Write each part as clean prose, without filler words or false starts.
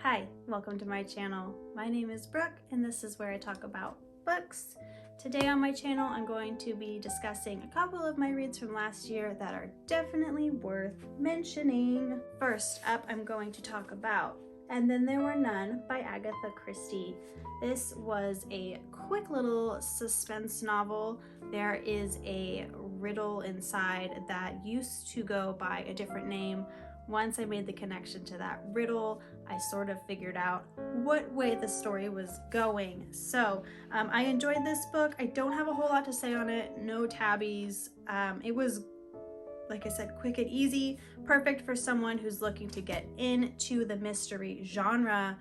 Hi, welcome to my channel. My name is Brooke and this is where I talk about books. Today on my channel I'm going to be discussing a couple of my reads from last year that are definitely worth mentioning. First up, I'm going to talk about And Then There Were None by Agatha Christie. This was a quick little suspense novel. There is a riddle inside that used to go by a different name. Once I made the connection to that riddle, I sort of figured out what way the story was going. So I enjoyed this book. I don't have a whole lot to say on it, no tabbies. It was, like I said, quick and easy, perfect for someone who's looking to get into the mystery genre.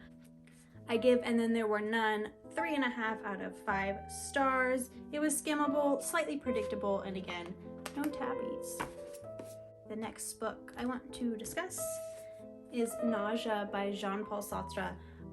I give And Then There Were None 3.5 out of 5 stars. It was skimmable, slightly predictable, and again, no tabbies. The next book I want to discuss is Nausea by Jean-Paul Sartre.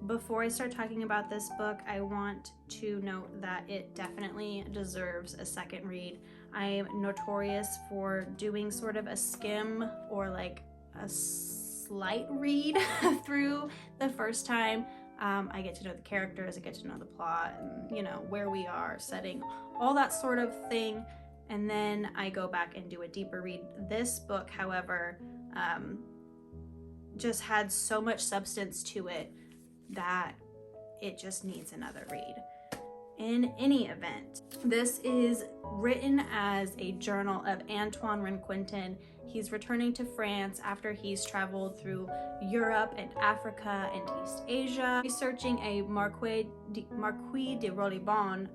Before I start talking about this book, I want to note that it definitely deserves a second read. I am notorious for doing sort of a skim or like a slight read through the first time. I get to know the characters, I get to know the plot, and you know, where we are, setting, all that sort of thing. And then I go back and do a deeper read. This book, however, just had so much substance to it that it just needs another read. In any event, this is written as a journal of Antoine Rinquintin. He's returning to France after he's traveled through Europe and Africa and East Asia, researching a Marquis de Rolibon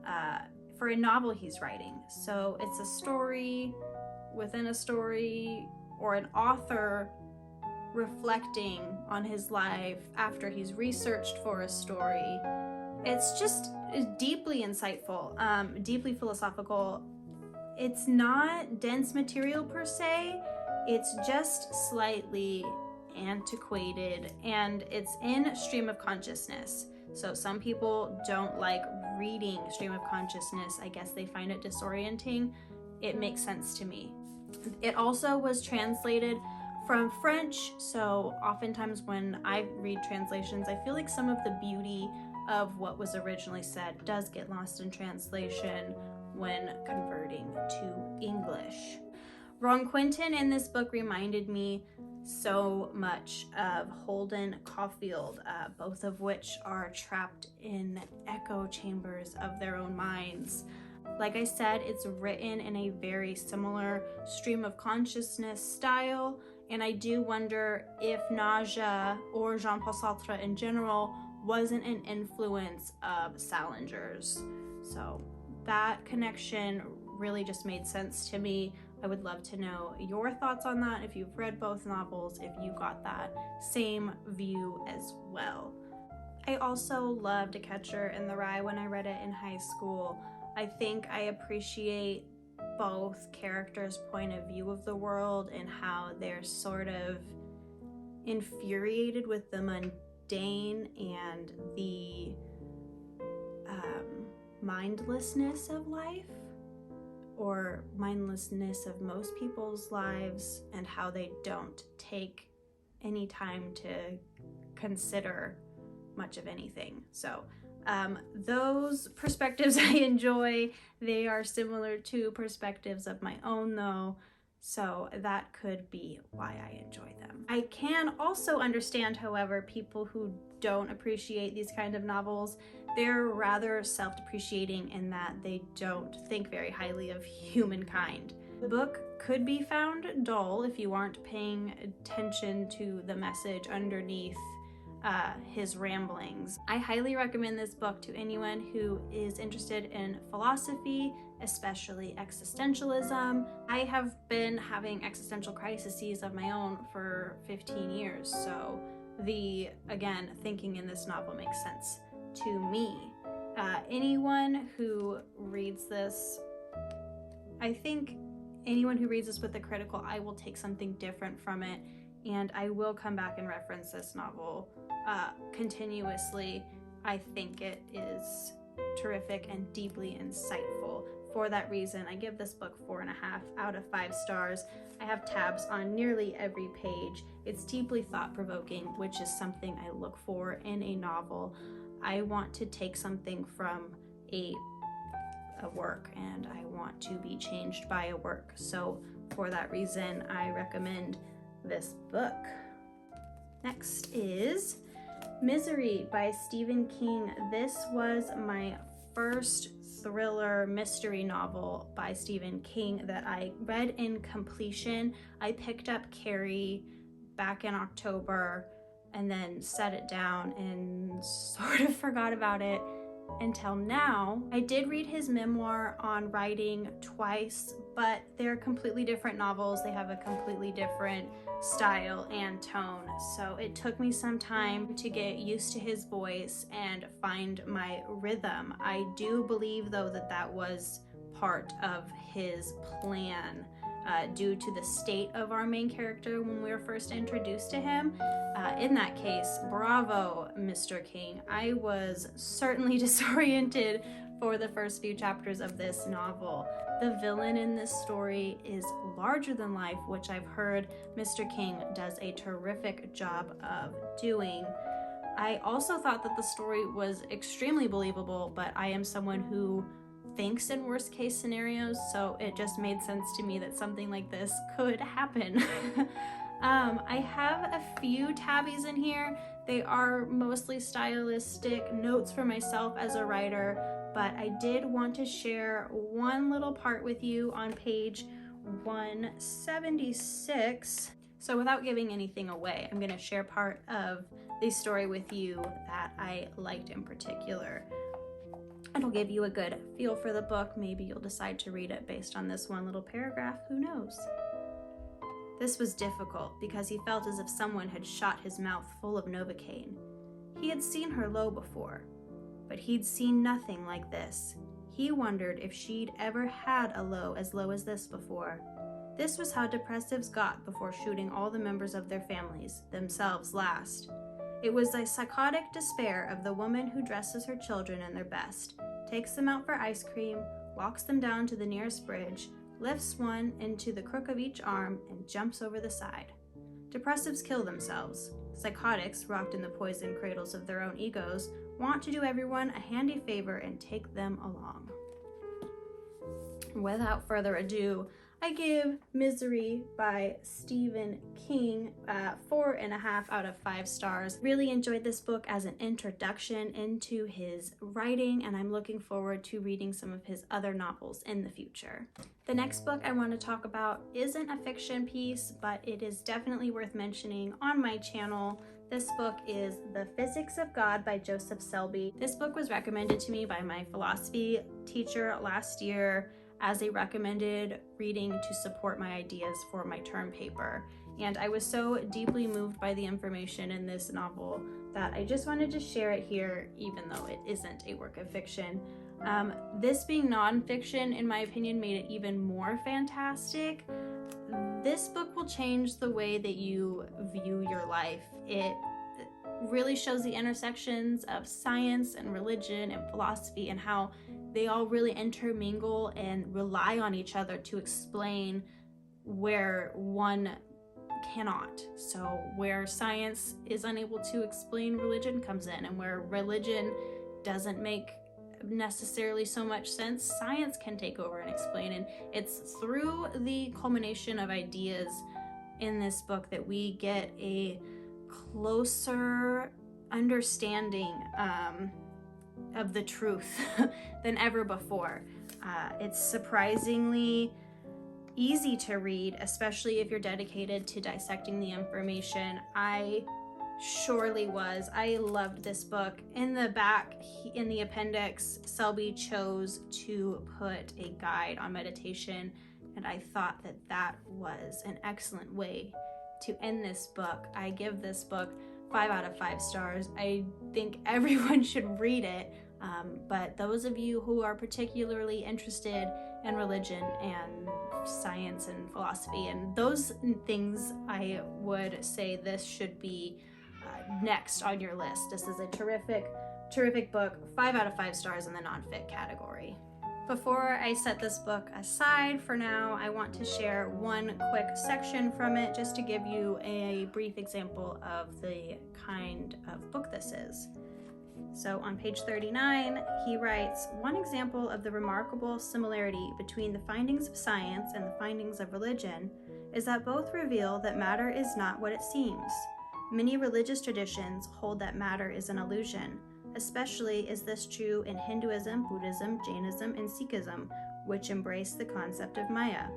for a novel he's writing. So it's a story within a story, or an author reflecting on his life after he's researched for a story. It's just deeply insightful, deeply philosophical. It's not dense material per se, it's just slightly antiquated, and it's in stream of consciousness. So some people don't like reading stream of consciousness. I guess they find it disorienting. It makes sense to me. It also was translated from French, so oftentimes when I read translations, I feel like some of the beauty of what was originally said does get lost in translation when converting to English. Ronquinton in this book reminded me so much of Holden Caulfield, both of which are trapped in echo chambers of their own minds. Like I said, it's written in a very similar stream of consciousness style, and I do wonder if Nausea, or Jean-Paul Sartre in general, wasn't an influence of Salinger's. So that connection really just made sense to me. I would love to know your thoughts on that, if you've read both novels, if you got that same view as well. I also loved A Catcher in the Rye when I read it in high school. I think I appreciate both characters' point of view of the world and how they're sort of infuriated with the mundane and the mindlessness of life, or mindlessness of most people's lives, and how they don't take any time to consider much of anything. So those perspectives I enjoy. They are similar to perspectives of my own though, so that could be why I enjoy them. I can also understand, however, people who don't appreciate these kind of novels. They're rather self-depreciating in that they don't think very highly of humankind. The book could be found dull if you aren't paying attention to the message underneath his ramblings. I highly recommend this book to anyone who is interested in philosophy, especially existentialism. I have been having existential crises of my own for 15 years, so again, thinking in this novel makes sense to me. Anyone who reads this, I think anyone who reads this with a critical eye will take something different from it, and I will come back and reference this novel continuously. I think it is terrific and deeply insightful for that reason, I give this book 4.5 out of 5 stars. I have tabs on nearly every page. It's deeply thought-provoking, which is something I look for in a novel. I want to take something from a work, and I want to be changed by a work. So for that reason, I recommend this book. Next is Misery by Stephen King. This was my first thriller mystery novel by Stephen King that I read in completion. I picked up Carrie back in October and then set it down and sort of forgot about it until now. I did read his memoir on writing twice, but they're completely different novels. They have a completely different style and tone. So it took me some time to get used to his voice and find my rhythm. I do believe, though, that that was part of his plan due to the state of our main character when we were first introduced to him. In that case, bravo, Mr. King. I was certainly disoriented for the first few chapters of this novel. The villain in this story is larger than life, which I've heard Mr. King does a terrific job of doing. I also thought that the story was extremely believable, but I am someone who thinks in worst case scenarios, so it just made sense to me that something like this could happen. I have a few tabbies in here. They are mostly stylistic notes for myself as a writer, but I did want to share one little part with you on page 176. So without giving anything away, I'm going to share part of the story with you that I liked in particular. It'll give you a good feel for the book. Maybe you'll decide to read it based on this one little paragraph. Who knows? This was difficult because he felt as if someone had shot his mouth full of Novocaine. He had seen her low before, but he'd seen nothing like this. He wondered if she'd ever had a low as this before. This was how depressives got before shooting all the members of their families, themselves last. It was the psychotic despair of the woman who dresses her children in their best, takes them out for ice cream, walks them down to the nearest bridge, lifts one into the crook of each arm, and jumps over the side. Depressives kill themselves. Psychotics, rocked in the poison cradles of their own egos, want to do everyone a handy favor and take them along. Without further ado, I give Misery by Stephen King 4.5 out of 5 stars. Really enjoyed this book as an introduction into his writing, and I'm looking forward to reading some of his other novels in the future. The next book I want to talk about isn't a fiction piece, but it is definitely worth mentioning on my channel. This book is The Physics of God by Joseph Selbie. This book was recommended to me by my philosophy teacher last year as a recommended reading to support my ideas for my term paper. And I was so deeply moved by the information in this novel that I just wanted to share it here, even though it isn't a work of fiction. This being nonfiction, in my opinion, made it even more fantastic. This book will change the way that you view your life. It really shows the intersections of science and religion and philosophy and how they all really intermingle and rely on each other to explain where one cannot. So where science is unable to explain, religion comes in, and where religion doesn't make necessarily so much sense, science can take over and explain. And it's through the culmination of ideas in this book that we get a closer understanding of the truth than ever before. It's surprisingly easy to read, especially if you're dedicated to dissecting the information. I surely was. I loved this book. In the back, in the appendix, Selbie chose to put a guide on meditation, and I thought that that was an excellent way to end this book. I give this book 5 out of 5 stars. I think everyone should read it, but those of you who are particularly interested in religion and science and philosophy and those things, I would say this should be next on your list. This is a terrific book, 5 out of 5 stars in the non-fic category. Before I set this book aside for now, I want to share one quick section from it just to give you a brief example of the kind of book this is. So on page 39, he writes, "One example of the remarkable similarity between the findings of science and the findings of religion is that both reveal that matter is not what it seems. Many religious traditions hold that matter is an illusion. Especially is this true in Hinduism, Buddhism, Jainism, and Sikhism, which embrace the concept of Maya,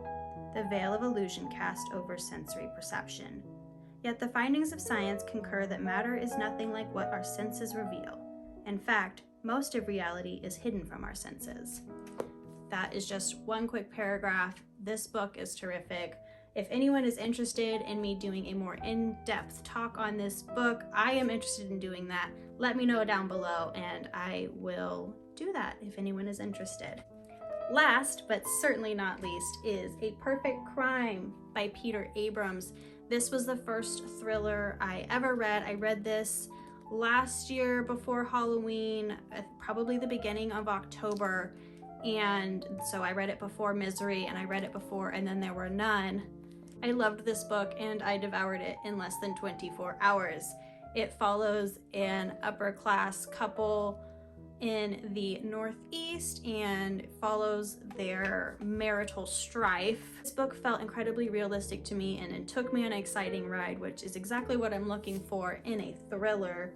the veil of illusion cast over sensory perception. Yet the findings of science concur that matter is nothing like what our senses reveal. In fact, most of reality is hidden from our senses." That is just one quick paragraph. This book is terrific. If anyone is interested in me doing a more in-depth talk on this book, I am interested in doing that. Let me know down below and I will do that if anyone is interested. Last, but certainly not least, is A Perfect Crime by Peter Abrams. This was the first thriller I ever read. I read this last year before Halloween, probably the beginning of October. And so I read it before Misery, and I read it before And Then There Were None. I loved this book and I devoured it in less than 24 hours. It follows an upper class couple in the Northeast and follows their marital strife. This book felt incredibly realistic to me and it took me on an exciting ride, which is exactly what I'm looking for in a thriller.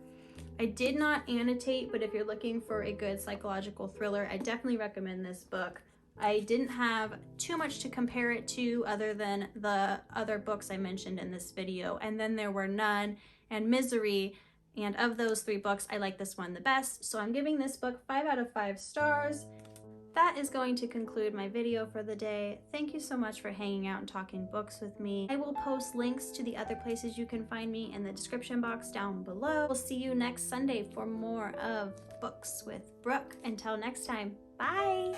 I did not annotate, but if you're looking for a good psychological thriller, I definitely recommend this book. I didn't have too much to compare it to other than the other books I mentioned in this video, And Then There Were None and Misery, and of those three books, I like this one the best, so I'm giving this book 5 out of 5 stars. That is going to conclude my video for the day. Thank you so much for hanging out and talking books with me. I will post links to the other places you can find me in the description box down below. We'll see you next Sunday for more of Books with Brooke. Until next time, bye!